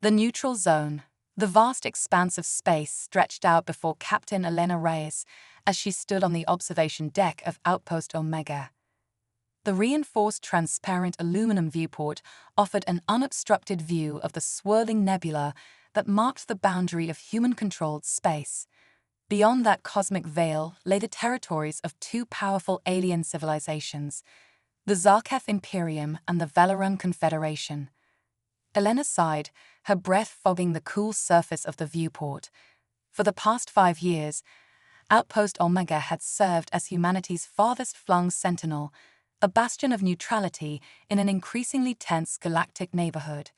The neutral zone, the vast expanse of space stretched out before Captain Elena Reyes as she stood on the observation deck of Outpost Omega. The reinforced transparent aluminum viewport offered an unobstructed view of the swirling nebula that marked the boundary of human-controlled space. Beyond that cosmic veil lay the territories of two powerful alien civilizations, the Zarketh Imperium and the Valoran Confederation. Elena sighed, her breath fogging the cool surface of the viewport. For the past 5 years, Outpost Omega had served as humanity's farthest-flung sentinel, a bastion of neutrality in an increasingly tense galactic neighborhood.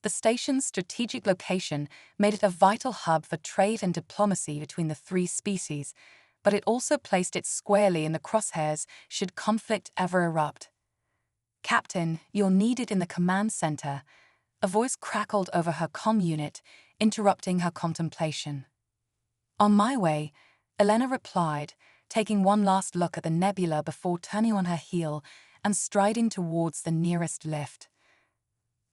The station's strategic location made it a vital hub for trade and diplomacy between the three species, but it also placed it squarely in the crosshairs should conflict ever erupt. "Captain, you're needed in the command center," a voice crackled over her comm unit, interrupting her contemplation. "On my way," Elena replied, taking one last look at the nebula before turning on her heel and striding towards the nearest lift.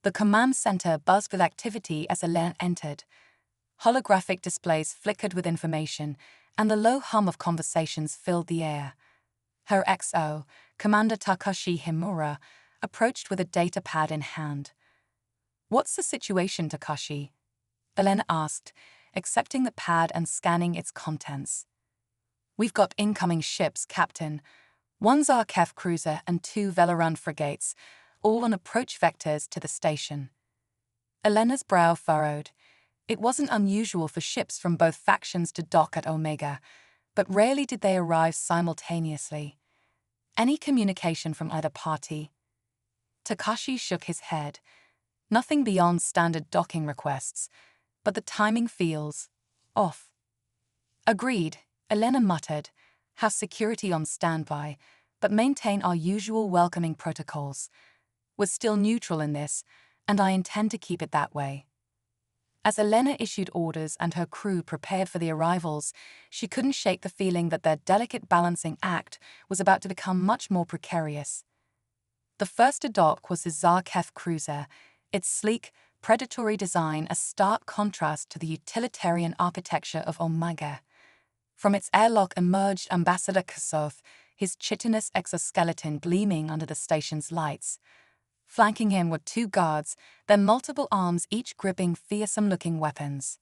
The command center buzzed with activity as Elena entered. Holographic displays flickered with information, and the low hum of conversations filled the air. Her XO, Commander Takashi Himura, approached with a data pad in hand. "What's the situation, Takashi?" Elena asked, accepting the pad and scanning its contents. "We've got incoming ships, Captain. 1 Zarketh cruiser and 2 Valoran frigates, all on approach vectors to the station." Elena's brow furrowed. It wasn't unusual for ships from both factions to dock at Omega, but rarely did they arrive simultaneously. "Any communication from either party?" Takashi shook his head. "Nothing beyond standard docking requests, but the timing feels off." "Agreed," Elena muttered. "Have security on standby, but maintain our usual welcoming protocols. We're still neutral in this, and I intend to keep it that way." As Elena issued orders and her crew prepared for the arrivals, she couldn't shake the feeling that their delicate balancing act was about to become much more precarious. The first to dock was the Zarketh cruiser, its sleek, predatory design a stark contrast to the utilitarian architecture of Omega. From its airlock emerged Ambassador Kazoth, his chitinous exoskeleton gleaming under the station's lights. Flanking him were 2 guards, their multiple arms each gripping fearsome-looking weapons.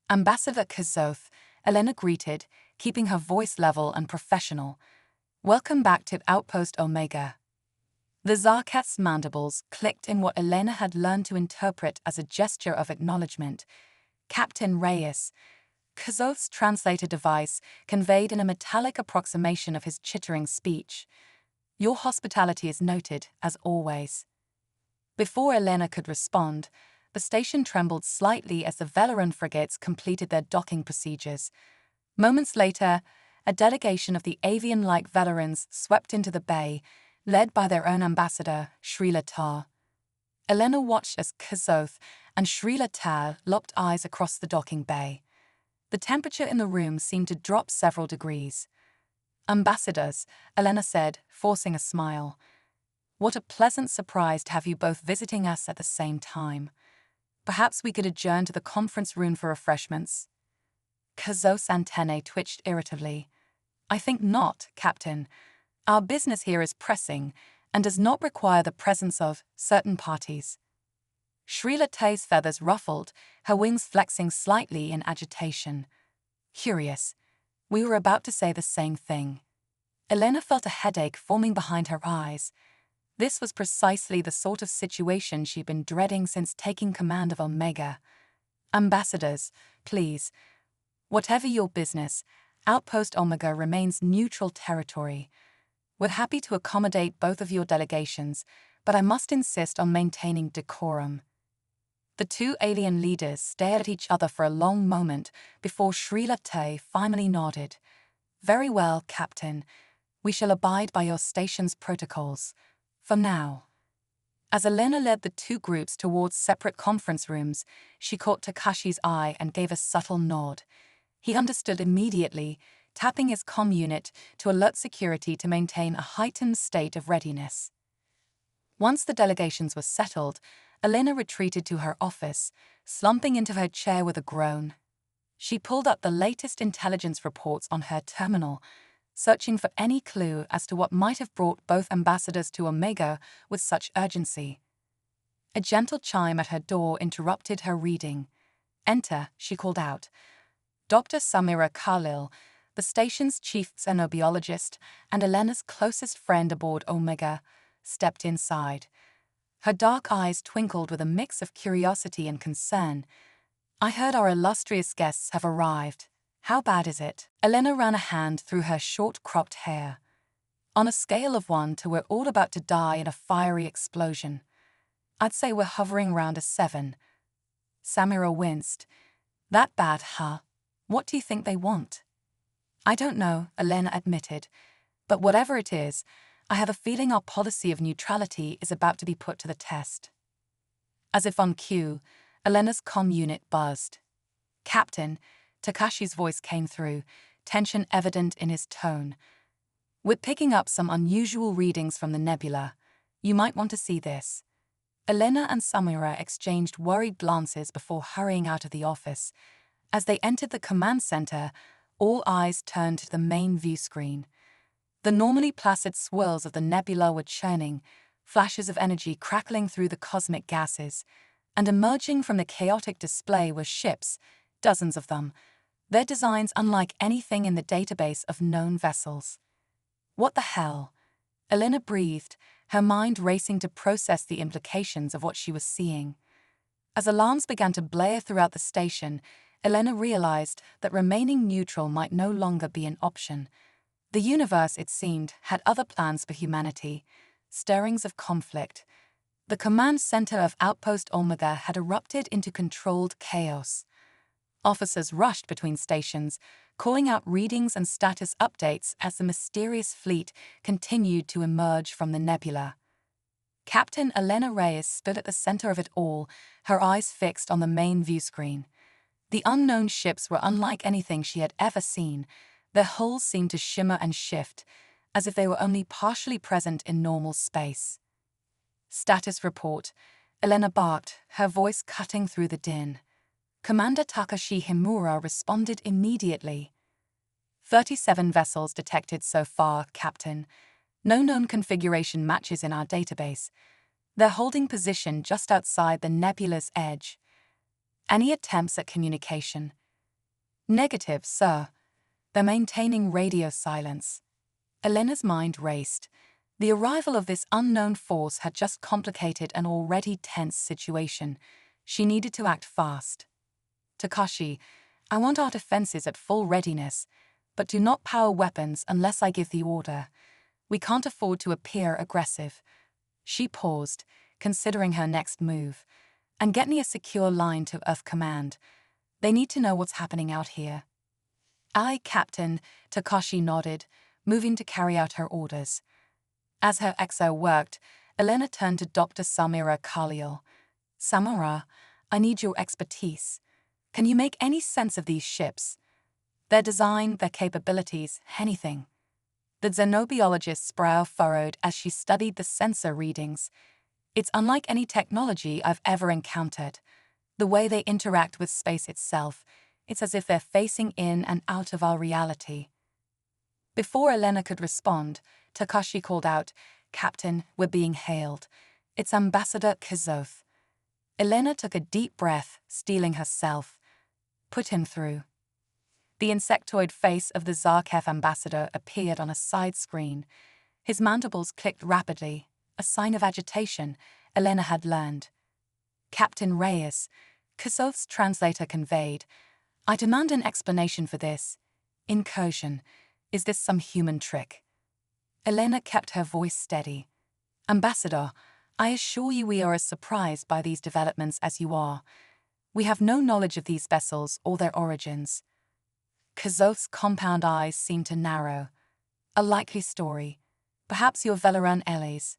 "Ambassador Kazoth," Elena greeted, keeping her voice level and professional. "Welcome back to Outpost Omega." The Zarketh's mandibles clicked in what Elena had learned to interpret as a gesture of acknowledgement. "Captain Reyes." Kazoth's translator device conveyed in a metallic approximation of his chittering speech. "Your hospitality is noted, as always." Before Elena could respond, the station trembled slightly as the Valoran frigates completed their docking procedures. Moments later, a delegation of the avian-like Valorans swept into the bay, led by their own ambassador, Srila Tar. Elena watched as Kazoth and Srila Tar locked eyes across the docking bay. The temperature in the room seemed to drop several degrees. "Ambassadors," Elena said, forcing a smile. "What a pleasant surprise to have you both visiting us at the same time. Perhaps we could adjourn to the conference room for refreshments." Kazoth's antennae twitched irritably. "I think not, Captain. Our business here is pressing and does not require the presence of certain parties." Srila Tay's feathers ruffled, her wings flexing slightly in agitation. "Curious. We were about to say the same thing." Elena felt a headache forming behind her eyes. This was precisely the sort of situation she'd been dreading since taking command of Omega. "Ambassadors, please. Whatever your business, Outpost Omega remains neutral territory. We're happy to accommodate both of your delegations, but I must insist on maintaining decorum." The 2 alien leaders stared at each other for a long moment before Srila Tay finally nodded. "Very well, Captain. We shall abide by your station's protocols. For now." As Elena led the 2 groups towards separate conference rooms, she caught Takashi's eye and gave a subtle nod. He understood immediately, tapping his comm unit to alert security to maintain a heightened state of readiness. Once the delegations were settled, Elena retreated to her office, slumping into her chair with a groan. She pulled up the latest intelligence reports on her terminal, searching for any clue as to what might have brought both ambassadors to Omega with such urgency. A gentle chime at her door interrupted her reading. "Enter," she called out. Dr. Samira Khalil, the station's chief xenobiologist and Elena's closest friend aboard Omega, stepped inside. Her dark eyes twinkled with a mix of curiosity and concern. "I heard our illustrious guests have arrived. How bad is it?" Elena ran a hand through her short-cropped hair. "On a scale of 1 to we're all about to die in a fiery explosion, I'd say we're hovering around a 7. Samira winced. "That bad, huh? What do you think they want?" "I don't know," Elena admitted. "But whatever it is, I have a feeling our policy of neutrality is about to be put to the test." As if on cue, Elena's comm unit buzzed. "Captain," Takashi's voice came through, tension evident in his tone. "We're picking up some unusual readings from the nebula. You might want to see this." Elena and Samira exchanged worried glances before hurrying out of the office. As they entered the command center, all eyes turned to the main view screen. The normally placid swirls of the nebula were churning, flashes of energy crackling through the cosmic gases, and emerging from the chaotic display were ships, dozens of them, their designs unlike anything in the database of known vessels. "What the hell?" Elena breathed, her mind racing to process the implications of what she was seeing. As alarms began to blare throughout the station, Elena realized that remaining neutral might no longer be an option. The universe, it seemed, had other plans for humanity, stirrings of conflict. The command center of Outpost Omega had erupted into controlled chaos. Officers rushed between stations, calling out readings and status updates as the mysterious fleet continued to emerge from the nebula. Captain Elena Reyes stood at the center of it all, her eyes fixed on the main view screen. The unknown ships were unlike anything she had ever seen. Their hulls seemed to shimmer and shift, as if they were only partially present in normal space. "Status report," Elena barked, her voice cutting through the din. Commander Takashi Himura responded immediately. 37 vessels detected so far, Captain. No known configuration matches in our database. They're holding position just outside the nebula's edge. Any attempts at communication? Negative, sir. They're maintaining radio silence. Elena's mind raced. The arrival of this unknown force had just complicated an already tense situation. She needed to act fast. "Takashi, I want our defenses at full readiness, but do not power weapons unless I give the order. We can't afford to appear aggressive." She paused, considering her next move. "And get me a secure line to Earth Command. They need to know what's happening out here." "Aye, Captain," Takashi nodded, moving to carry out her orders. As her XO worked, Elena turned to Dr. Samira Khalil. "Samira, I need your expertise. Can you make any sense of these ships? Their design, their capabilities, anything?" The xenobiologist's brow furrowed as she studied the sensor readings. "It's unlike any technology I've ever encountered. The way they interact with space itself, it's as if they're facing in and out of our reality." Before Elena could respond, Takashi called out, "Captain, we're being hailed. It's Ambassador Kazoth." Elena took a deep breath, steeling herself. "Put him through." The insectoid face of the Zarkef ambassador appeared on a side screen. His mandibles clicked rapidly, a sign of agitation, Elena had learned. "Captain Reyes," Kazoth's translator conveyed, "I demand an explanation for this. Incursion. Is this some human trick?" Elena kept her voice steady. "Ambassador, I assure you we are as surprised by these developments as you are. We have no knowledge of these vessels or their origins." Kazoth's compound eyes seemed to narrow. "A likely story. Perhaps you're Velaran allies."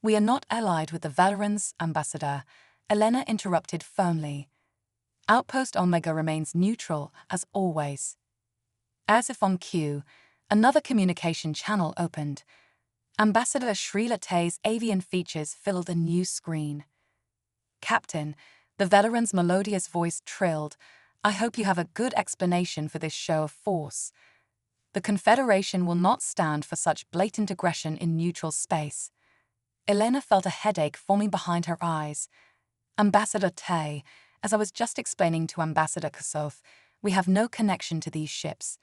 "We are not allied with the Valerans, Ambassador," Elena interrupted firmly. "Outpost Omega remains neutral, as always." As if on cue, another communication channel opened. Ambassador Sri Late's avian features filled a new screen. Captain, the veteran's melodious voice trilled, I hope you have a good explanation for this show of force. The Confederation will not stand for such blatant aggression in neutral space. Elena felt a headache forming behind her eyes. Ambassador Tay, as I was just explaining to Ambassador Kassoth, we have no connection to these ships.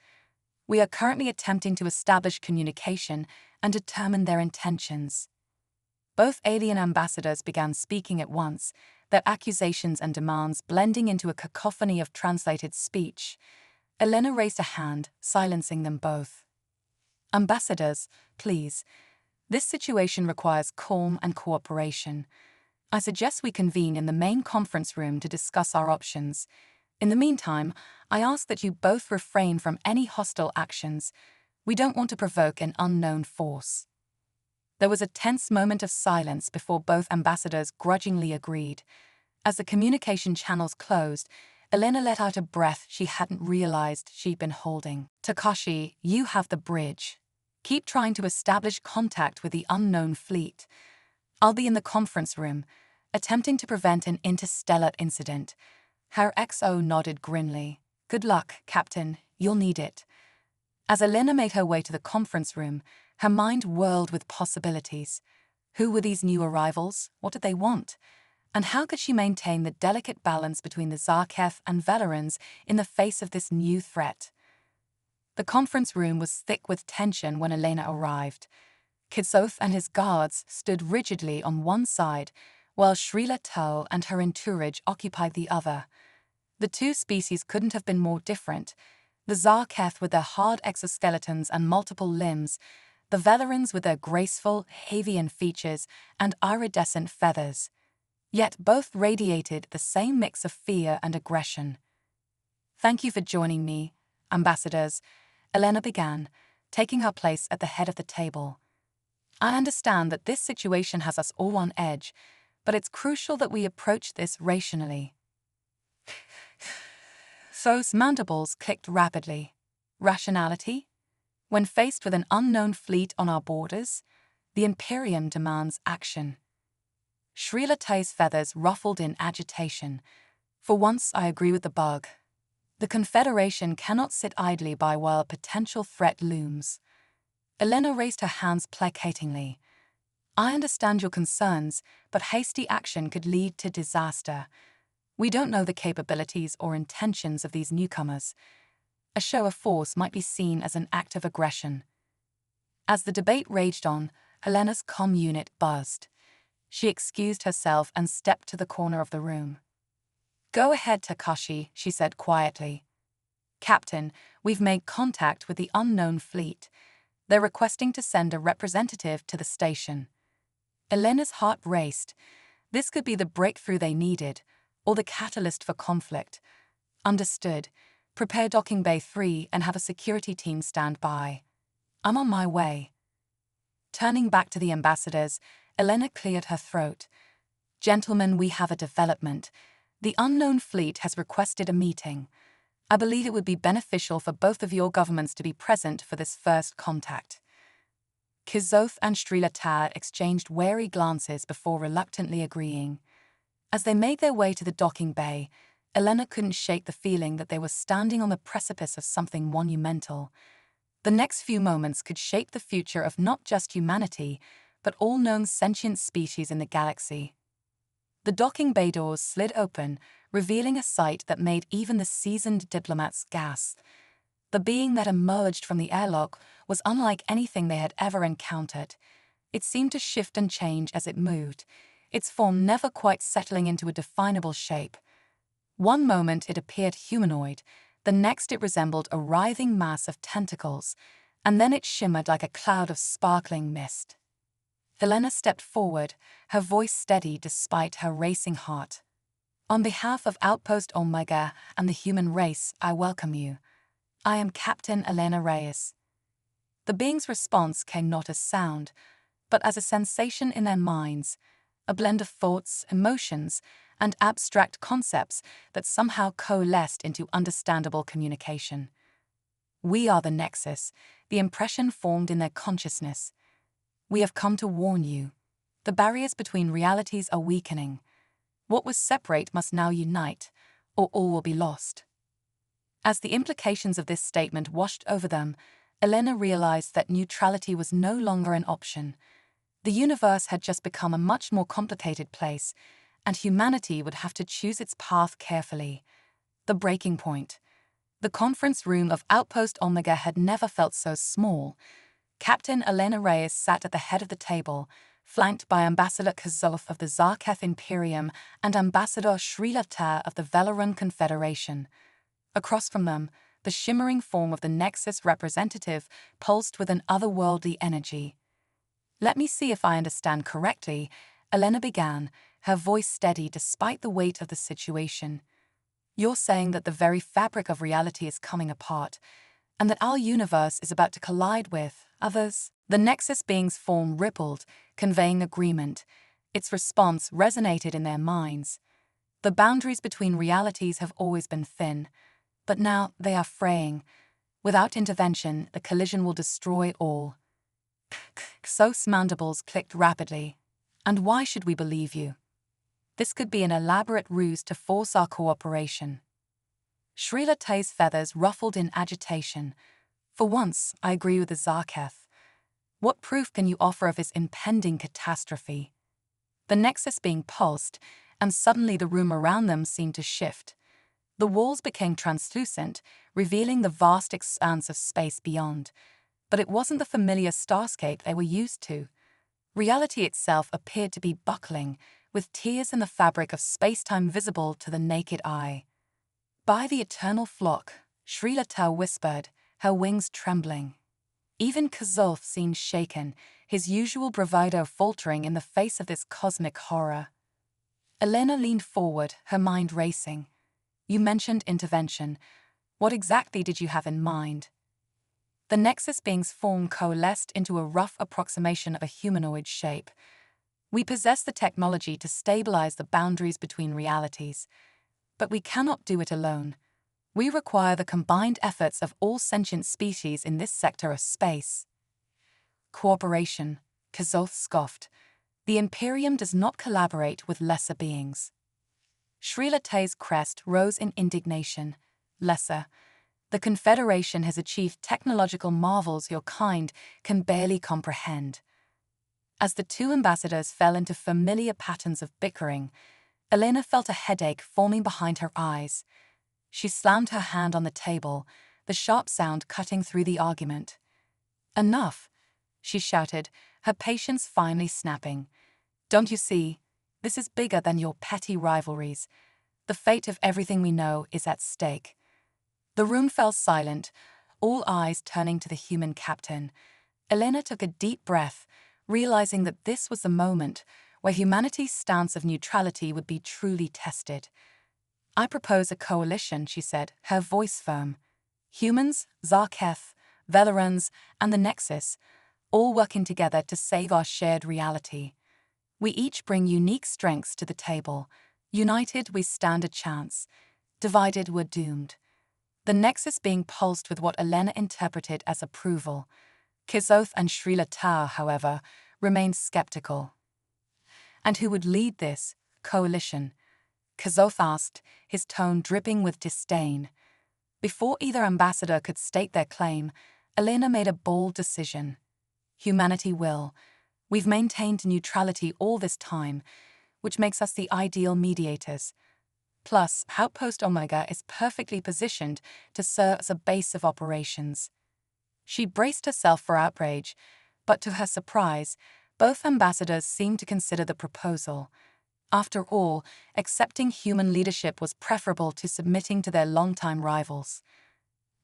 We are currently attempting to establish communication and determine their intentions. Both alien ambassadors began speaking at once, their accusations and demands blending into a cacophony of translated speech. Elena raised a hand, silencing them both. Ambassadors, please. This situation requires calm and cooperation. I suggest we convene in the main conference room to discuss our options. In the meantime, I ask that you both refrain from any hostile actions. We don't want to provoke an unknown force. There was a tense moment of silence before both ambassadors grudgingly agreed. As the communication channels closed, Elena let out a breath she hadn't realized she'd been holding. Takashi, you have the bridge. Keep trying to establish contact with the unknown fleet. I'll be in the conference room, attempting to prevent an interstellar incident. Her XO nodded grimly. Good luck, Captain. You'll need it. As Elena made her way to the conference room, her mind whirled with possibilities. Who were these new arrivals? What did they want? And how could she maintain the delicate balance between the Zarketh and Velerans in the face of this new threat? The conference room was thick with tension when Elena arrived. Kassoth and his guards stood rigidly on one side, while Srila Tull and her entourage occupied the other. The two species couldn't have been more different. The Zarketh with their hard exoskeletons and multiple limbs, the Velerans with their graceful, avian features and iridescent feathers. Yet both radiated the same mix of fear and aggression. Thank you for joining me, ambassadors, Elena began, taking her place at the head of the table. I understand that this situation has us all on edge, but it's crucial that we approach this rationally. Those mandibles clicked rapidly. Rationality? When faced with an unknown fleet on our borders, the Imperium demands action. Srila Tay's feathers ruffled in agitation. For once, I agree with the bug. The Confederation cannot sit idly by while a potential threat looms. Elena raised her hands placatingly. I understand your concerns, but hasty action could lead to disaster. We don't know the capabilities or intentions of these newcomers. A show of force might be seen as an act of aggression. As the debate raged on, Elena's comm unit buzzed. She excused herself and stepped to the corner of the room. Go ahead, Takashi, she said quietly. Captain, we've made contact with the unknown fleet. They're requesting to send a representative to the station. Elena's heart raced. This could be the breakthrough they needed, or the catalyst for conflict. Understood. Prepare Docking Bay 3 and have a security team stand by. I'm on my way. Turning back to the ambassadors, Elena cleared her throat. Gentlemen, we have a development. The unknown fleet has requested a meeting. I believe it would be beneficial for both of your governments to be present for this first contact. Kassoth and Srila Tad exchanged wary glances before reluctantly agreeing. As they made their way to the docking bay, Elena couldn't shake the feeling that they were standing on the precipice of something monumental. The next few moments could shape the future of not just humanity, but all known sentient species in the galaxy. The docking bay doors slid open, revealing a sight that made even the seasoned diplomats gasp. The being that emerged from the airlock was unlike anything they had ever encountered. It seemed to shift and change as it moved, its form never quite settling into a definable shape. One moment it appeared humanoid, the next it resembled a writhing mass of tentacles, and then it shimmered like a cloud of sparkling mist. Elena stepped forward, her voice steady despite her racing heart. On behalf of Outpost Omega and the human race, I welcome you. I am Captain Elena Reyes. The being's response came not as sound, but as a sensation in their minds, a blend of thoughts, emotions, and abstract concepts that somehow coalesced into understandable communication. We are the Nexus, the impression formed in their consciousness. We have come to warn you. The barriers between realities are weakening. What was separate must now unite, or all will be lost. As the implications of this statement washed over them, Elena realized that neutrality was no longer an option. The universe had just become a much more complicated place, and humanity would have to choose its path carefully. The breaking point. The conference room of Outpost Omega had never felt so small. Captain Elena Reyes sat at the head of the table, flanked by Ambassador Kazov of the Zarketh Imperium and Ambassador Srilata of the Velaran Confederation. Across from them, the shimmering form of the Nexus representative pulsed with an otherworldly energy. "Let me see if I understand correctly," Elena began, her voice steady despite the weight of the situation. "You're saying that the very fabric of reality is coming apart, and that our universe is about to collide with others?" The Nexus being's form rippled, conveying agreement. Its response resonated in their minds. The boundaries between realities have always been thin, but now they are fraying. Without intervention, the collision will destroy all. Xos's mandibles clicked rapidly. "And why should we believe you? This could be an elaborate ruse to force our cooperation." Srilata's feathers ruffled in agitation. "For once, I agree with the Zarketh. What proof can you offer of his impending catastrophe?" The Nexus being pulsed, and suddenly the room around them seemed to shift. The walls became translucent, revealing the vast expanse of space beyond. But it wasn't the familiar starscape they were used to. Reality itself appeared to be buckling, with tears in the fabric of space-time visible to the naked eye. "By the eternal flock," Srilata whispered, her wings trembling. Even Kazov seemed shaken, his usual bravado faltering in the face of this cosmic horror. Elena leaned forward, her mind racing. "You mentioned intervention. What exactly did you have in mind?" The Nexus being's form coalesced into a rough approximation of a humanoid shape. "We possess the technology to stabilize the boundaries between realities, but we cannot do it alone. We require the combined efforts of all sentient species in this sector of space." "Cooperation," Kazov scoffed. "The Imperium does not collaborate with lesser beings." Srilata's crest rose in indignation. "Lesser? The Confederation has achieved technological marvels your kind can barely comprehend." As the two ambassadors fell into familiar patterns of bickering, Elena felt a headache forming behind her eyes. She slammed her hand on the table, the sharp sound cutting through the argument. "Enough," she shouted, her patience finally snapping. "Don't you see? This is bigger than your petty rivalries. The fate of everything we know is at stake." The room fell silent, all eyes turning to the human captain. Elena took a deep breath, realizing that this was the moment where humanity's stance of neutrality would be truly tested. "I propose a coalition," she said, her voice firm. "Humans, Zarketh, Velerans, and the Nexus, all working together to save our shared reality. We each bring unique strengths to the table. United, we stand a chance. Divided, we're doomed." The Nexus being pulsed with what Elena interpreted as approval. Kazov and Srilata, however, remained skeptical. "And who would lead this coalition?" Kazov asked, his tone dripping with disdain. Before either ambassador could state their claim, Elena made a bold decision. "Humanity will. We've maintained neutrality all this time, which makes us the ideal mediators. Plus, Outpost Omega is perfectly positioned to serve as a base of operations." She braced herself for outrage, but to her surprise, both ambassadors seemed to consider the proposal. After all, accepting human leadership was preferable to submitting to their longtime rivals.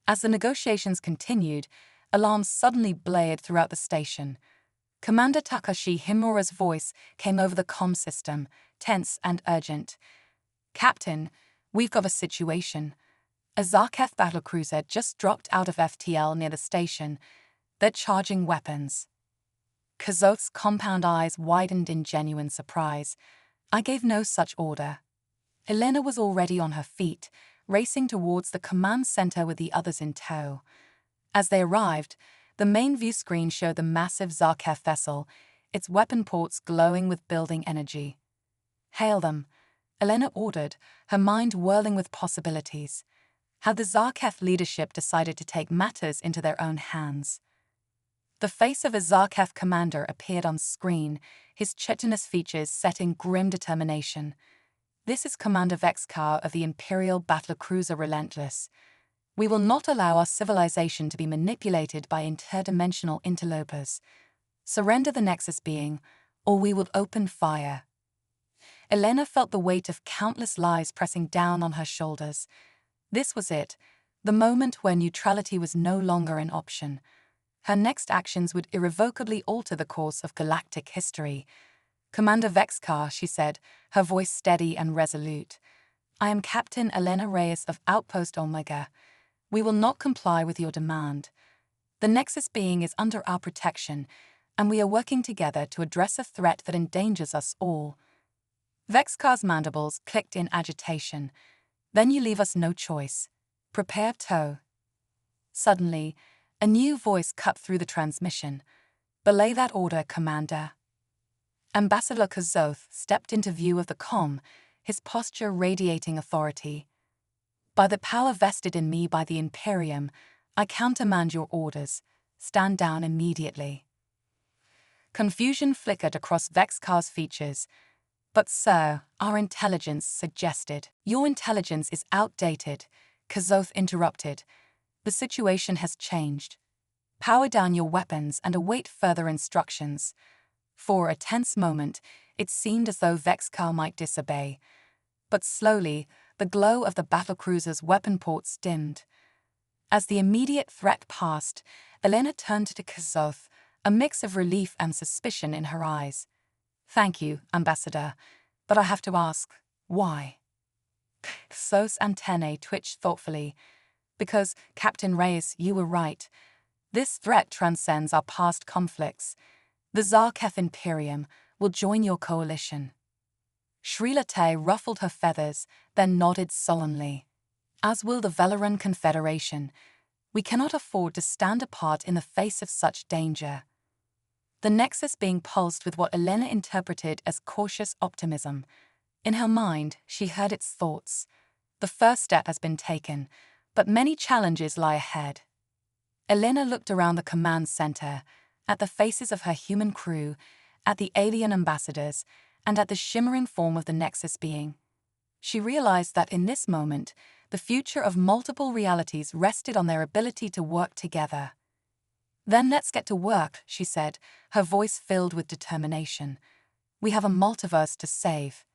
As the negotiations continued, alarms suddenly blared throughout the station. Commander Takashi Himura's voice came over the comm system, tense and urgent. "Captain, we've got a situation. A Zarketh battlecruiser just dropped out of FTL near the station. They're charging weapons." Kazov's compound eyes widened in genuine surprise. "I gave no such order." Elena was already on her feet, racing towards the command center with the others in tow. As they arrived, the main view screen showed the massive Zarketh vessel, its weapon ports glowing with building energy. "Hail them," Elena ordered, her mind whirling with possibilities. How the Zarkef leadership decided to take matters into their own hands. The face of a Zarkef commander appeared on screen, his chitinous features set in grim determination. This is Commander Vexkar of the Imperial Battlecruiser Relentless. We will not allow our civilization to be manipulated by interdimensional interlopers. Surrender the Nexus being, or we will open fire. Elena felt the weight of countless lives pressing down on her shoulders. This was it, the moment where neutrality was no longer an option. Her next actions would irrevocably alter the course of galactic history. Commander Vexkar, she said, her voice steady and resolute. I am Captain Elena Reyes of Outpost Omega. We will not comply with your demand. The Nexus being is under our protection, and we are working together to address a threat that endangers us all. Vexkar's mandibles clicked in agitation. Then you leave us no choice. Prepare tow. Suddenly, a new voice cut through the transmission. Belay that order, Commander. Ambassador Kazoth stepped into view of the comm, his posture radiating authority. By the power vested in me by the Imperium, I countermand your orders. Stand down immediately. Confusion flickered across Vexkar's features. But sir, our intelligence suggested. Your intelligence is outdated, Kazoth interrupted. The situation has changed. Power down your weapons and await further instructions. For a tense moment, it seemed as though Vexkar might disobey. But slowly, the glow of the battlecruiser's weapon ports dimmed. As the immediate threat passed, Elena turned to Kazoth, a mix of relief and suspicion in her eyes. Thank you, Ambassador, but I have to ask, why? Kazoth's antennae twitched thoughtfully. Because, Captain Reyes, you were right. This threat transcends our past conflicts. The Zarkef Imperium will join your coalition. Srilate ruffled her feathers, then nodded solemnly. As will the Velaran Confederation. We cannot afford to stand apart in the face of such danger. The Nexus being pulsed with what Elena interpreted as cautious optimism. In her mind, she heard its thoughts. The first step has been taken, but many challenges lie ahead. Elena looked around the command center, at the faces of her human crew, at the alien ambassadors, and at the shimmering form of the Nexus being. She realized that in this moment, the future of multiple realities rested on their ability to work together. Then let's get to work, she said, her voice filled with determination. We have a multiverse to save.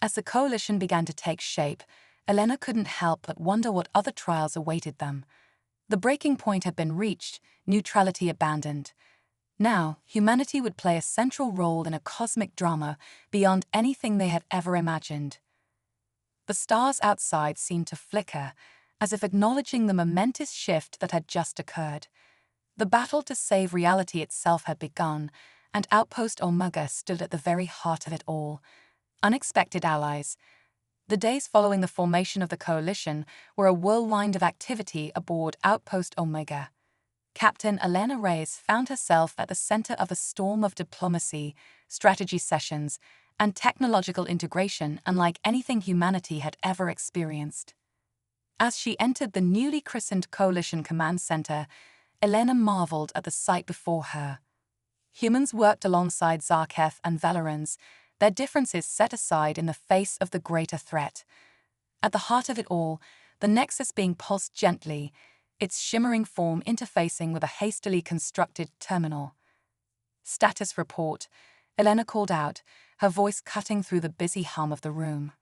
As the coalition began to take shape, Elena couldn't help but wonder what other trials awaited them. The breaking point had been reached, neutrality abandoned. Now, humanity would play a central role in a cosmic drama beyond anything they had ever imagined. The stars outside seemed to flicker, as if acknowledging the momentous shift that had just occurred. The battle to save reality itself had begun, and Outpost Omega stood at the very heart of it all. Unexpected allies. The days following the formation of the coalition were a whirlwind of activity aboard Outpost Omega. Captain Elena Reyes found herself at the center of a storm of diplomacy, strategy sessions, and technological integration unlike anything humanity had ever experienced. As she entered the newly christened Coalition Command Center, Elena marveled at the sight before her. Humans worked alongside Zarkef and Velarans, their differences set aside in the face of the greater threat. At the heart of it all, the Nexus being pulsed gently, its shimmering form interfacing with a hastily constructed terminal. Status report, Elena called out, her voice cutting through the busy hum of the room.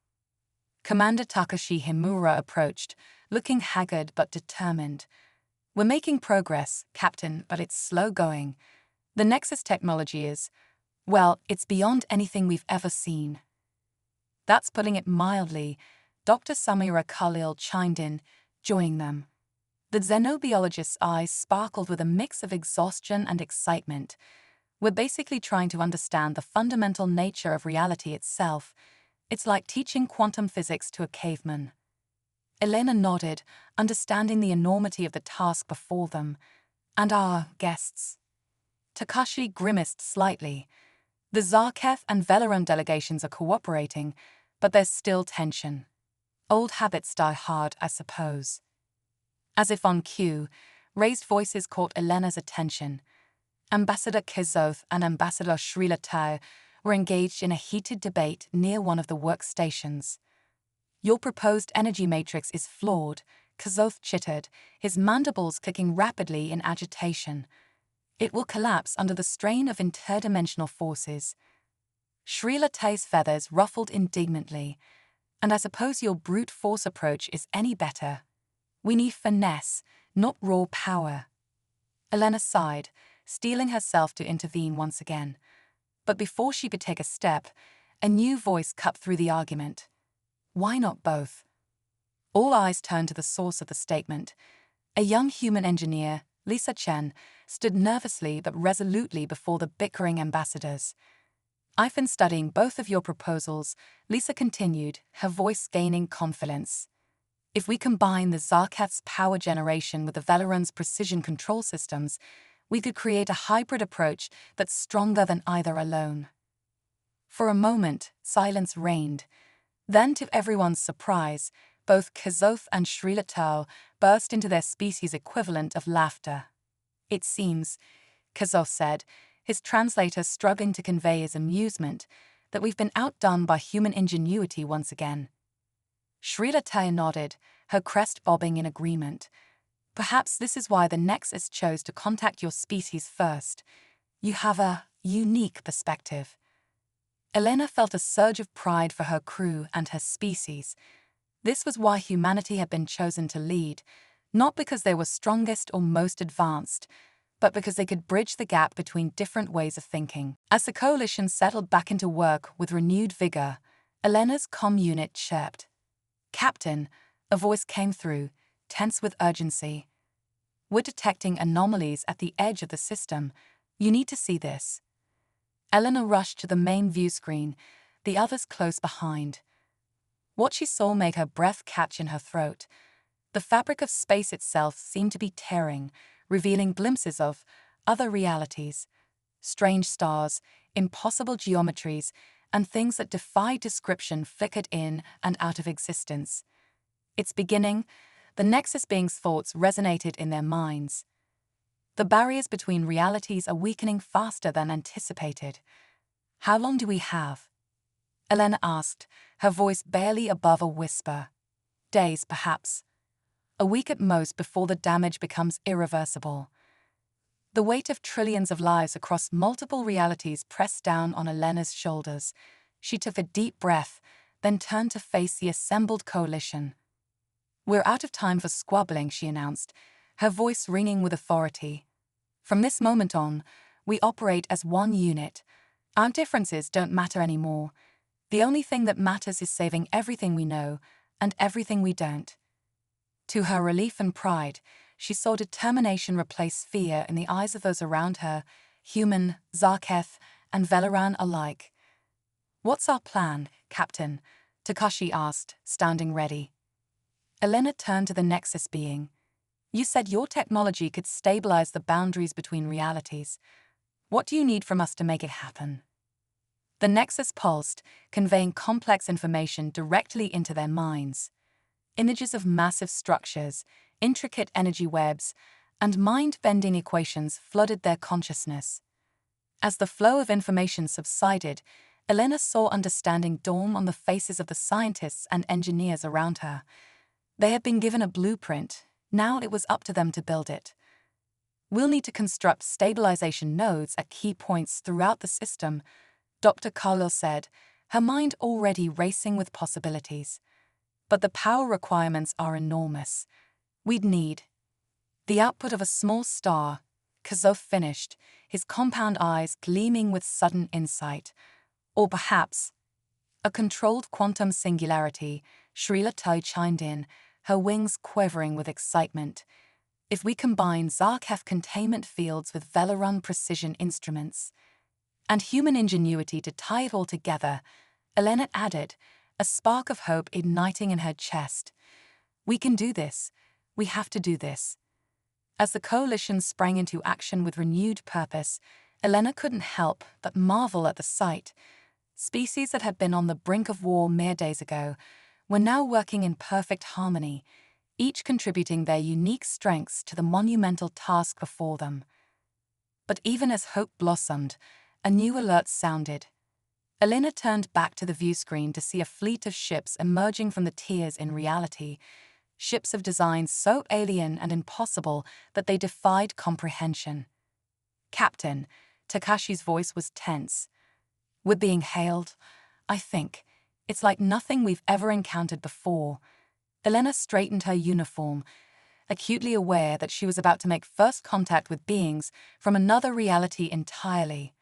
Commander Takashi Himura approached, looking haggard but determined. We're making progress, Captain, but it's slow going. The Nexus technology is, well, it's beyond anything we've ever seen. That's putting it mildly, Dr. Samira Khalil chimed in, joining them. The xenobiologist's eyes sparkled with a mix of exhaustion and excitement. We're basically trying to understand the fundamental nature of reality itself. It's like teaching quantum physics to a caveman. Elena nodded, understanding the enormity of the task before them. And our guests? Takashi grimaced slightly. The Zarkef and Velaran delegations are cooperating, but there's still tension. Old habits die hard, I suppose. As if on cue, raised voices caught Elena's attention. Ambassador Kizoth and Ambassador Srilatau were engaged in a heated debate near one of the workstations. "Your proposed energy matrix is flawed," Kizoth chittered, his mandibles clicking rapidly in agitation. "It will collapse under the strain of interdimensional forces." Srilatau's feathers ruffled indignantly. "And I suppose your brute force approach is any better. We need finesse, not raw power." Elena sighed, steeling herself to intervene once again. But before she could take a step, a new voice cut through the argument. "Why not both?" All eyes turned to the source of the statement. A young human engineer, Lisa Chen, stood nervously but resolutely before the bickering ambassadors. "I've been studying both of your proposals," Lisa continued, her voice gaining confidence. "If we combine the Zarketh's power generation with the Velaran's precision control systems, we could create a hybrid approach that's stronger than either alone." For a moment, silence reigned. Then, to everyone's surprise, both Kizoth and Srilatau burst into their species equivalent of laughter. "It seems," Kizoth said, his translator struggling to convey his amusement, "that we've been outdone by human ingenuity once again." Srilatau nodded, her crest bobbing in agreement. "Perhaps this is why the Nexus chose to contact your species first. You have a unique perspective." Elena felt a surge of pride for her crew and her species. This was why humanity had been chosen to lead, not because they were strongest or most advanced, but because they could bridge the gap between different ways of thinking. As the coalition settled back into work with renewed vigor, Elena's comm unit chirped. "Captain," a voice came through, tense with urgency. "We're detecting anomalies at the edge of the system. You need to see this." Elena rushed to the main view screen, the others close behind. What she saw made her breath catch in her throat. The fabric of space itself seemed to be tearing, revealing glimpses of other realities, strange stars, impossible geometries, and things that defied description flickered in and out of existence. Its beginning, the Nexus beings' thoughts resonated in their minds. The barriers between realities are weakening faster than anticipated. "How long do we have?" Elena asked, her voice barely above a whisper. "Days, perhaps. A week at most before the damage becomes irreversible." The weight of trillions of lives across multiple realities pressed down on Elena's shoulders. She took a deep breath, then turned to face the assembled coalition. "We're out of time for squabbling," she announced, her voice ringing with authority. "From this moment on, we operate as one unit. Our differences don't matter anymore. The only thing that matters is saving everything we know and everything we don't." To her relief and pride, she saw determination replace fear in the eyes of those around her, human, Zarketh, and Velaran alike. "What's our plan, Captain?" Takashi asked, standing ready. Elena turned to the Nexus being. "You said your technology could stabilize the boundaries between realities. What do you need from us to make it happen?" The Nexus pulsed, conveying complex information directly into their minds. Images of massive structures, intricate energy webs, and mind-bending equations flooded their consciousness. As the flow of information subsided, Elena saw understanding dawn on the faces of the scientists and engineers around her. They had been given a blueprint. Now it was up to them to build it. "We'll need to construct stabilization nodes at key points throughout the system," Dr. Carlyle said, her mind already racing with possibilities. "But the power requirements are enormous. We'd need the output of a small star," Kizoth finished, his compound eyes gleaming with sudden insight. "Or perhaps a controlled quantum singularity," Srilatau chimed in, her wings quivering with excitement. "If we combine Zarketh containment fields with Velaran precision instruments and human ingenuity to tie it all together," Elena added, a spark of hope igniting in her chest. "We can do this. We have to do this." As the coalition sprang into action with renewed purpose, Elena couldn't help but marvel at the sight. Species that had been on the brink of war mere days ago were now working in perfect harmony, each contributing their unique strengths to the monumental task before them. But even as hope blossomed, a new alert sounded. Elena turned back to the view screen to see a fleet of ships emerging from the tiers in reality, ships of designs so alien and impossible that they defied comprehension. "Captain," Takashi's voice was tense. "We're being hailed, I think. It's like nothing we've ever encountered before." Elena straightened her uniform, acutely aware that she was about to make first contact with beings from another reality entirely.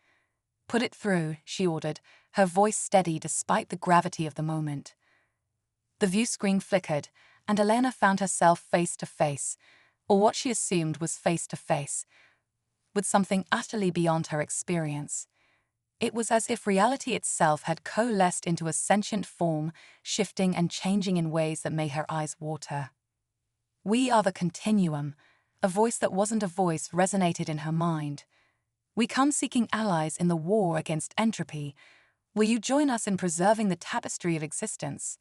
"Put it through," she ordered, her voice steady despite the gravity of the moment. The view screen flickered, and Elena found herself face to face, or what she assumed was face to face, with something utterly beyond her experience. It was as if reality itself had coalesced into a sentient form, shifting and changing in ways that made her eyes water. "We are the continuum," a voice that wasn't a voice resonated in her mind. "We come seeking allies in the war against entropy. Will you join us in preserving the tapestry of existence?"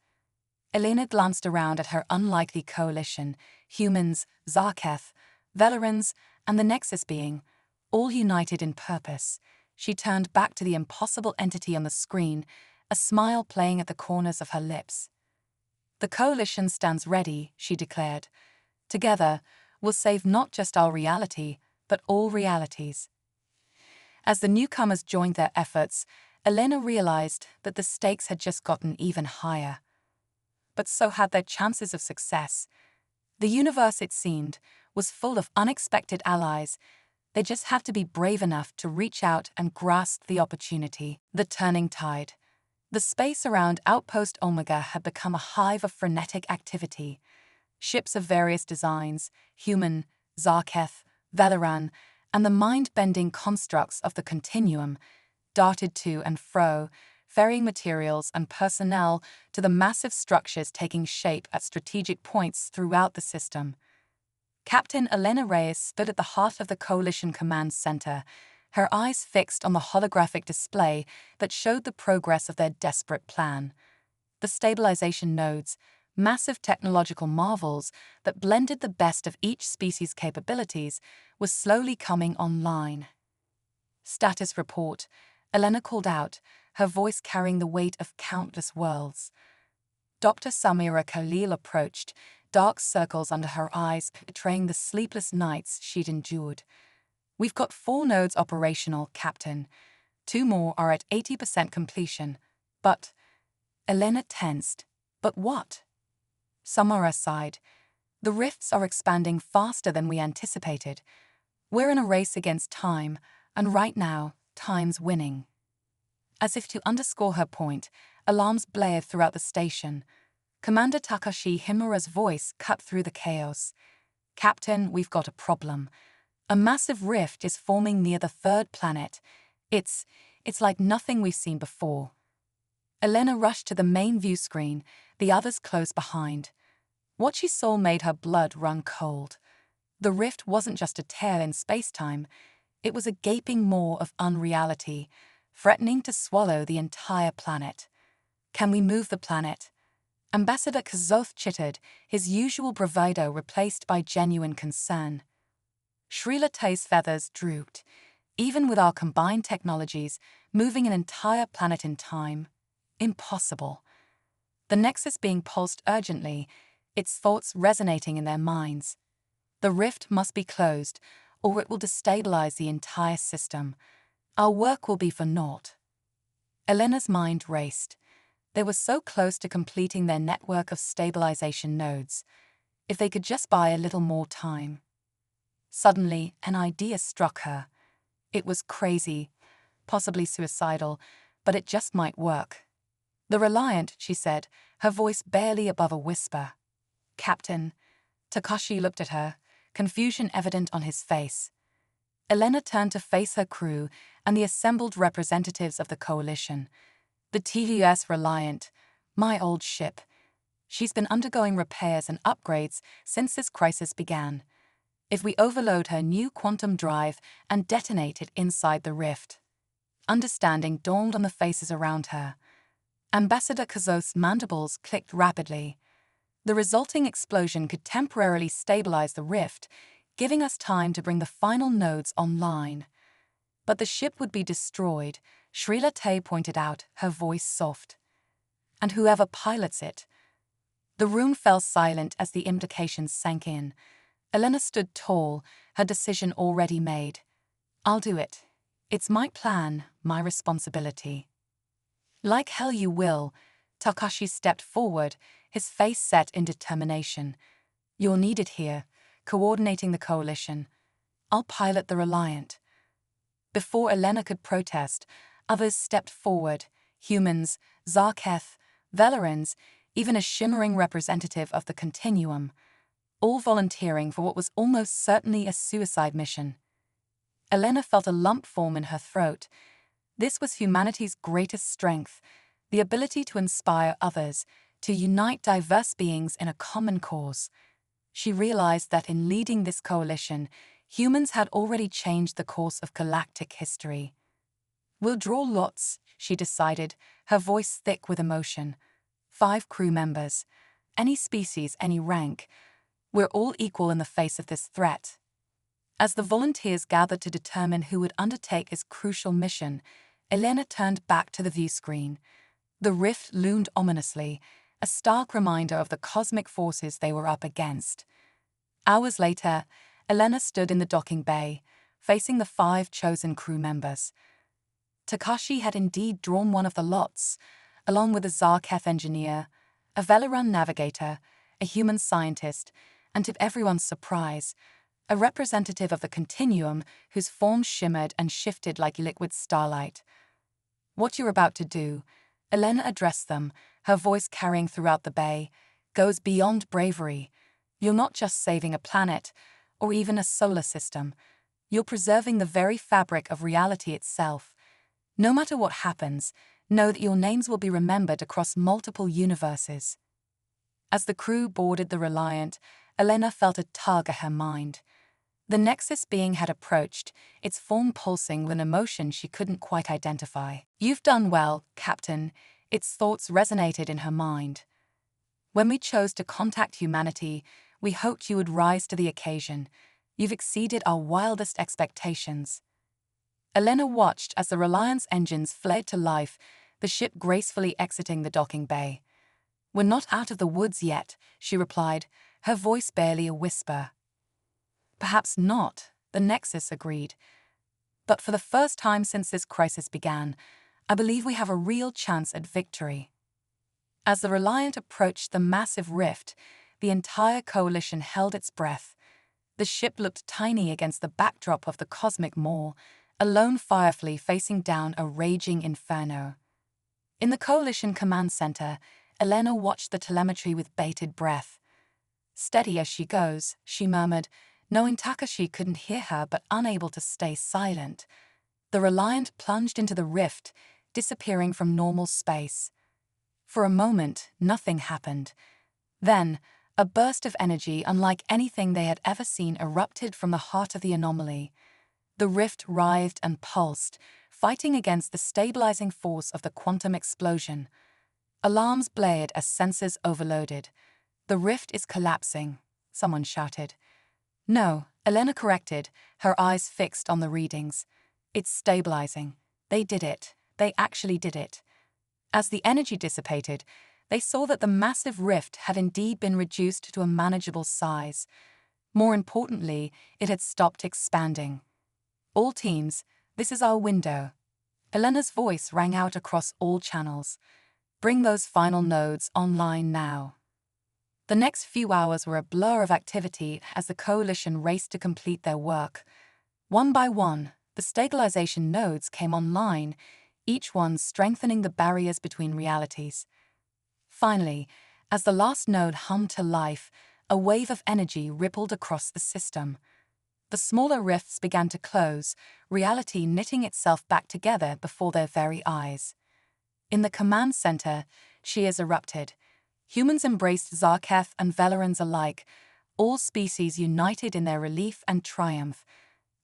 Elena glanced around at her unlikely coalition, humans, Zarketh, Velerans, and the Nexus being, all united in purpose. She turned back to the impossible entity on the screen, a smile playing at the corners of her lips. "The coalition stands ready," she declared. "Together, we'll save not just our reality, but all realities." As the newcomers joined their efforts, Elena realized that the stakes had just gotten even higher. But so had their chances of success. The universe, it seemed, was full of unexpected allies. They just have to be brave enough to reach out and grasp the opportunity. The turning tide. The space around Outpost Omega had become a hive of frenetic activity. Ships of various designs, human, Zarketh, Veleran, and the mind-bending constructs of the continuum, darted to and fro, ferrying materials and personnel to the massive structures taking shape at strategic points throughout the system. Captain Elena Reyes stood at the heart of the Coalition Command Center, her eyes fixed on the holographic display that showed the progress of their desperate plan. The stabilization nodes, massive technological marvels that blended the best of each species' capabilities, were slowly coming online. "Status report," Elena called out, her voice carrying the weight of countless worlds. Dr. Samira Khalil approached, dark circles under her eyes betraying the sleepless nights she'd endured. "We've got 4 nodes operational, Captain. 2 more are at 80% completion. But..." Elena tensed. "But what?" Samara sighed. "The rifts are expanding faster than we anticipated. We're in a race against time, and right now, time's winning." As if to underscore her point, alarms blared throughout the station. Commander Takashi Himura's voice cut through the chaos. "Captain, we've got a problem. A massive rift is forming near the 3rd planet. It's like nothing we've seen before." Elena rushed to the main view screen, the others close behind. What she saw made her blood run cold. The rift wasn't just a tear in space-time, it was a gaping maw of unreality, threatening to swallow the entire planet. "Can we move the planet?" Ambassador Kazoth chittered, his usual bravado replaced by genuine concern. Srila Tay's feathers drooped. "Even with our combined technologies, moving an entire planet in time? Impossible." The Nexus being pulsed urgently, its thoughts resonating in their minds. "The rift must be closed, or it will destabilize the entire system. Our work will be for naught." Elena's mind raced. They were so close to completing their network of stabilization nodes. If they could just buy a little more time. Suddenly, an idea struck her. It was crazy, possibly suicidal, but it just might work. "The Reliant," she said, her voice barely above a whisper. "Captain." Takashi looked at her, confusion evident on his face. Elena turned to face her crew and the assembled representatives of the coalition. "The TUS Reliant, my old ship. She's been undergoing repairs and upgrades since this crisis began. If we overload her new quantum drive and detonate it inside the rift..." understanding dawned on the faces around her. Ambassador Kazos's mandibles clicked rapidly. The resulting explosion could temporarily stabilize the rift, giving us time to bring the final nodes online. But the ship would be destroyed, Sri-Late pointed out, her voice soft. And whoever pilots it. The room fell silent as the implications sank in. Elena stood tall, her decision already made. I'll do it. It's my plan, my responsibility. Like hell you will, Takashi stepped forward, his face set in determination. You're needed here, coordinating the coalition. I'll pilot the Reliant. Before Elena could protest, others stepped forward, humans, Zarketh, Velerans, even a shimmering representative of the Continuum, all volunteering for what was almost certainly a suicide mission. Elena felt a lump form in her throat. This was humanity's greatest strength, the ability to inspire others, to unite diverse beings in a common cause. She realized that in leading this coalition, humans had already changed the course of galactic history. We'll draw lots, she decided, her voice thick with emotion. 5 crew members. Any species, any rank. We're all equal in the face of this threat. As the volunteers gathered to determine who would undertake this crucial mission, Elena turned back to the view screen. The rift loomed ominously, a stark reminder of the cosmic forces they were up against. Hours later, Elena stood in the docking bay, facing the 5 chosen crew members. Takashi had indeed drawn one of the lots, along with a Zarketh engineer, a Veleran navigator, a human scientist, and to everyone's surprise, a representative of the Continuum whose form shimmered and shifted like liquid starlight. What you're about to do, Elena addressed them, her voice carrying throughout the bay, goes beyond bravery. You're not just saving a planet, or even a solar system. You're preserving the very fabric of reality itself. No matter what happens, know that your names will be remembered across multiple universes. As the crew boarded the Reliant, Elena felt a tug at her mind. The Nexus being had approached, its form pulsing with an emotion she couldn't quite identify. You've done well, Captain, its thoughts resonated in her mind. When we chose to contact humanity, we hoped you would rise to the occasion. You've exceeded our wildest expectations. Elena watched as the Reliant's engines flared to life, the ship gracefully exiting the docking bay. We're not out of the woods yet, she replied, her voice barely a whisper. Perhaps not, the Nexus agreed. But for the first time since this crisis began, I believe we have a real chance at victory. As the Reliant approached the massive rift, the entire coalition held its breath. The ship looked tiny against the backdrop of the cosmic maw, a lone firefly facing down a raging inferno. In the coalition command center, Elena watched the telemetry with bated breath. Steady as she goes, she murmured, knowing Takashi couldn't hear her but unable to stay silent. The Reliant plunged into the rift, disappearing from normal space. For a moment, nothing happened. Then, a burst of energy unlike anything they had ever seen erupted from the heart of the anomaly. The rift writhed and pulsed, fighting against the stabilizing force of the quantum explosion. Alarms blared as sensors overloaded. The rift is collapsing, someone shouted. No, Elena corrected, her eyes fixed on the readings. It's stabilizing. They did it. They actually did it. As the energy dissipated, they saw that the massive rift had indeed been reduced to a manageable size. More importantly, it had stopped expanding. All teams, this is our window. Elena's voice rang out across all channels. Bring those final nodes online now. The next few hours were a blur of activity as the coalition raced to complete their work. One by one, the stabilization nodes came online, each one strengthening the barriers between realities. Finally, as the last node hummed to life, a wave of energy rippled across the system. The smaller rifts began to close, reality knitting itself back together before their very eyes. In the command center, cheers erupted. Humans embraced Zarketh and Velerans alike, all species united in their relief and triumph.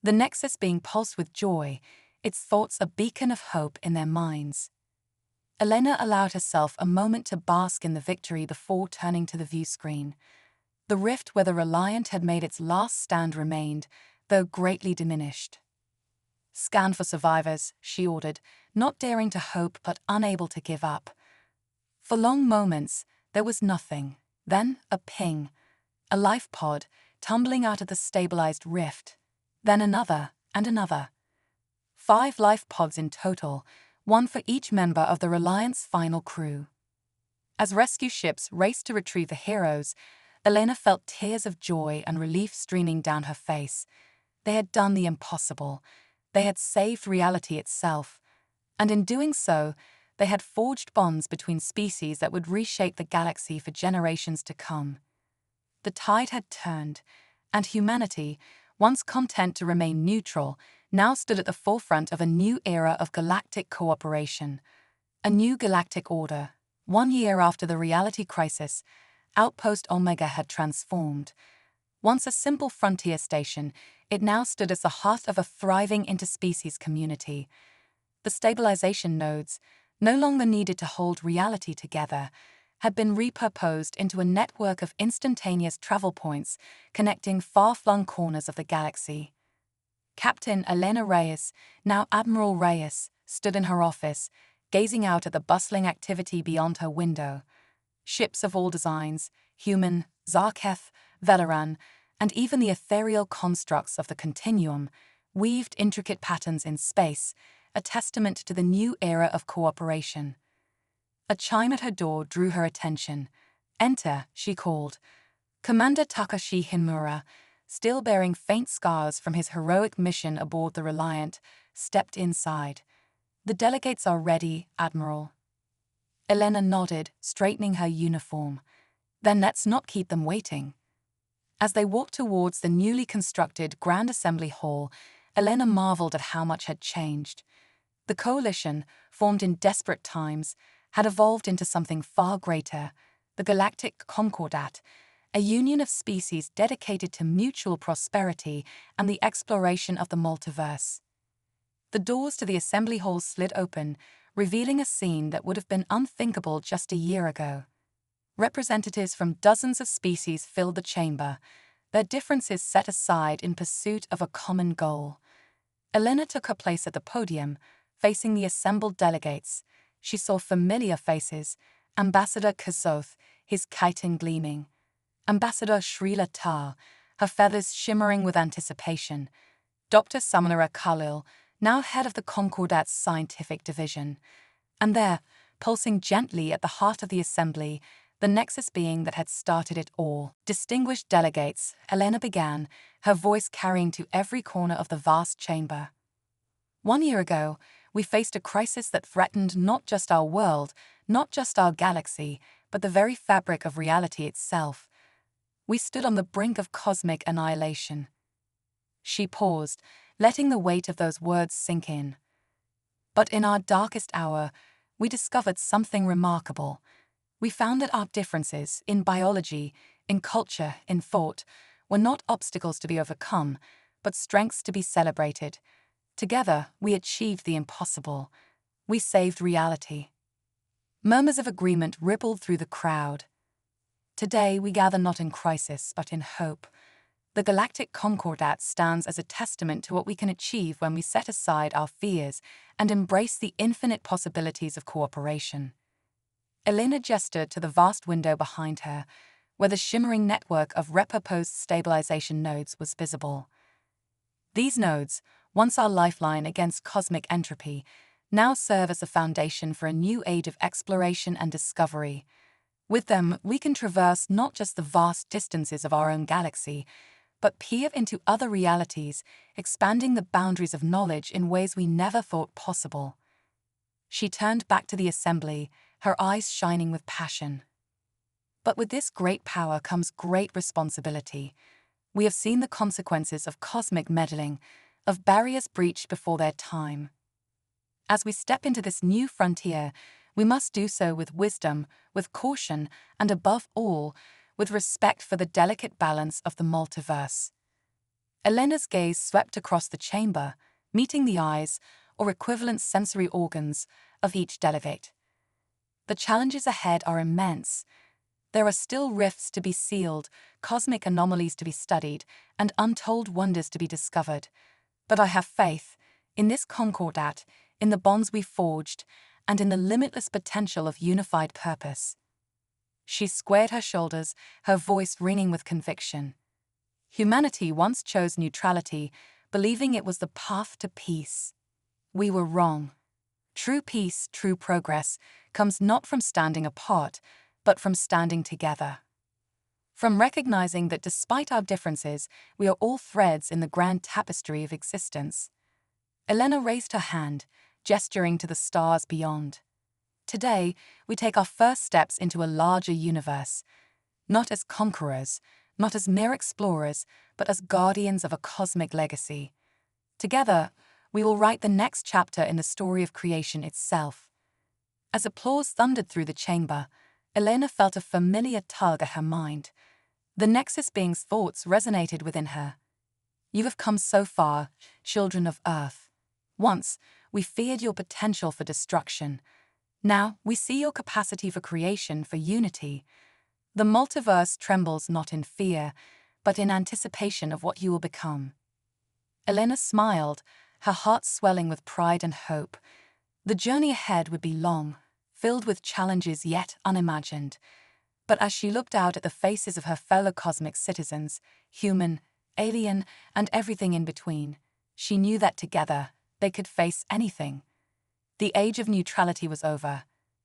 The Nexus being pulsed with joy, its thoughts a beacon of hope in their minds. Elena allowed herself a moment to bask in the victory before turning to the view screen. The rift where the Reliant had made its last stand remained, though greatly diminished. "Scan for survivors," she ordered, not daring to hope but unable to give up. For long moments, there was nothing. Then a ping. A life pod, tumbling out of the stabilized rift. Then another, and another. 5 life pods in total, one for each member of the Reliant's final crew. As rescue ships raced to retrieve the heroes, Elena felt tears of joy and relief streaming down her face. They had done the impossible. They had saved reality itself. And in doing so, they had forged bonds between species that would reshape the galaxy for generations to come. The tide had turned, and humanity, once content to remain neutral, now stood at the forefront of a new era of galactic cooperation. A new galactic order. 1 year after the reality crisis, Outpost Omega had transformed. Once a simple frontier station, it now stood as the heart of a thriving interspecies community. The stabilization nodes, no longer needed to hold reality together, had been repurposed into a network of instantaneous travel points connecting far-flung corners of the galaxy. Captain Elena Reyes, now Admiral Reyes, stood in her office, gazing out at the bustling activity beyond her window. Ships of all designs, human, Zarketh, Velaran, and even the ethereal constructs of the Continuum, weaved intricate patterns in space, a testament to the new era of cooperation. A chime at her door drew her attention. "Enter," she called. Commander Takashi Hinmura, still bearing faint scars from his heroic mission aboard the Reliant, stepped inside. "The delegates are ready, Admiral." Elena nodded, straightening her uniform. "Then let's not keep them waiting." As they walked towards the newly constructed Grand Assembly Hall, Elena marveled at how much had changed. The coalition, formed in desperate times, had evolved into something far greater, the Galactic Concordat, a union of species dedicated to mutual prosperity and the exploration of the multiverse. The doors to the assembly hall slid open, revealing a scene that would have been unthinkable just a year ago. Representatives from dozens of species filled the chamber, their differences set aside in pursuit of a common goal. Elena took her place at the podium, facing the assembled delegates. She saw familiar faces: Ambassador Kazoth, his chitin gleaming; Ambassador Shrila Tar, her feathers shimmering with anticipation; Dr. Summoner Khalil, now head of the Concordat's scientific division. And there, pulsing gently at the heart of the assembly, the nexus being that had started it all. "Distinguished delegates," Elena began, her voice carrying to every corner of the vast chamber. "1 year ago, we faced a crisis that threatened not just our world, not just our galaxy, but the very fabric of reality itself. We stood on the brink of cosmic annihilation." She paused, letting the weight of those words sink in. "But in our darkest hour, we discovered something remarkable. We found that our differences, in biology, in culture, in thought, were not obstacles to be overcome, but strengths to be celebrated. Together, we achieved the impossible. We saved reality." Murmurs of agreement rippled through the crowd. "Today, we gather not in crisis, but in hope. The Galactic Concordat stands as a testament to what we can achieve when we set aside our fears and embrace the infinite possibilities of cooperation." Elena gestured to the vast window behind her, where the shimmering network of repurposed stabilization nodes was visible. These nodes, once our lifeline against cosmic entropy, now serve as the foundation for a new age of exploration and discovery. With them, we can traverse not just the vast distances of our own galaxy, but peer into other realities, expanding the boundaries of knowledge in ways we never thought possible. She turned back to the assembly, her eyes shining with passion. "But with this great power comes great responsibility. We have seen the consequences of cosmic meddling, of barriers breached before their time. As we step into this new frontier, we must do so with wisdom, with caution, and above all, with respect for the delicate balance of the multiverse." Elena's gaze swept across the chamber, meeting the eyes, or equivalent sensory organs, of each delegate. The challenges ahead are immense. There are still rifts to be sealed, cosmic anomalies to be studied, and untold wonders to be discovered. But I have faith in this concordat, in the bonds we forged, and in the limitless potential of unified purpose. She squared her shoulders, her voice ringing with conviction. Humanity once chose neutrality, believing it was the path to peace. We were wrong. True peace, true progress, comes not from standing apart, but from standing together. From recognizing that despite our differences, we are all threads in the grand tapestry of existence. Elena raised her hand, gesturing to the stars beyond. Today, we take our first steps into a larger universe, not as conquerors, not as mere explorers, but as guardians of a cosmic legacy. Together, we will write the next chapter in the story of creation itself. As applause thundered through the chamber, Elena felt a familiar tug at her mind. The Nexus being's thoughts resonated within her. You have come so far, children of Earth. Once, we feared your potential for destruction. Now, we see your capacity for creation, for unity. The multiverse trembles not in fear, but in anticipation of what you will become. Elena smiled, her heart swelling with pride and hope. The journey ahead would be long, filled with challenges yet unimagined. But as she looked out at the faces of her fellow cosmic citizens, human, alien, and everything in between, she knew that together they could face anything. The age of neutrality was over.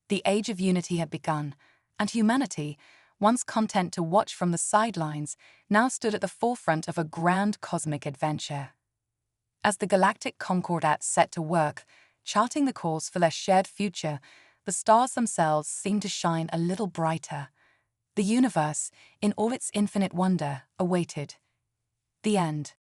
The age of unity had begun, and humanity, once content to watch from the sidelines, now stood at the forefront of a grand cosmic adventure. As the galactic concordat set to work, charting the course for their shared future, the stars themselves seemed to shine a little brighter. The universe, in all its infinite wonder, awaited the end.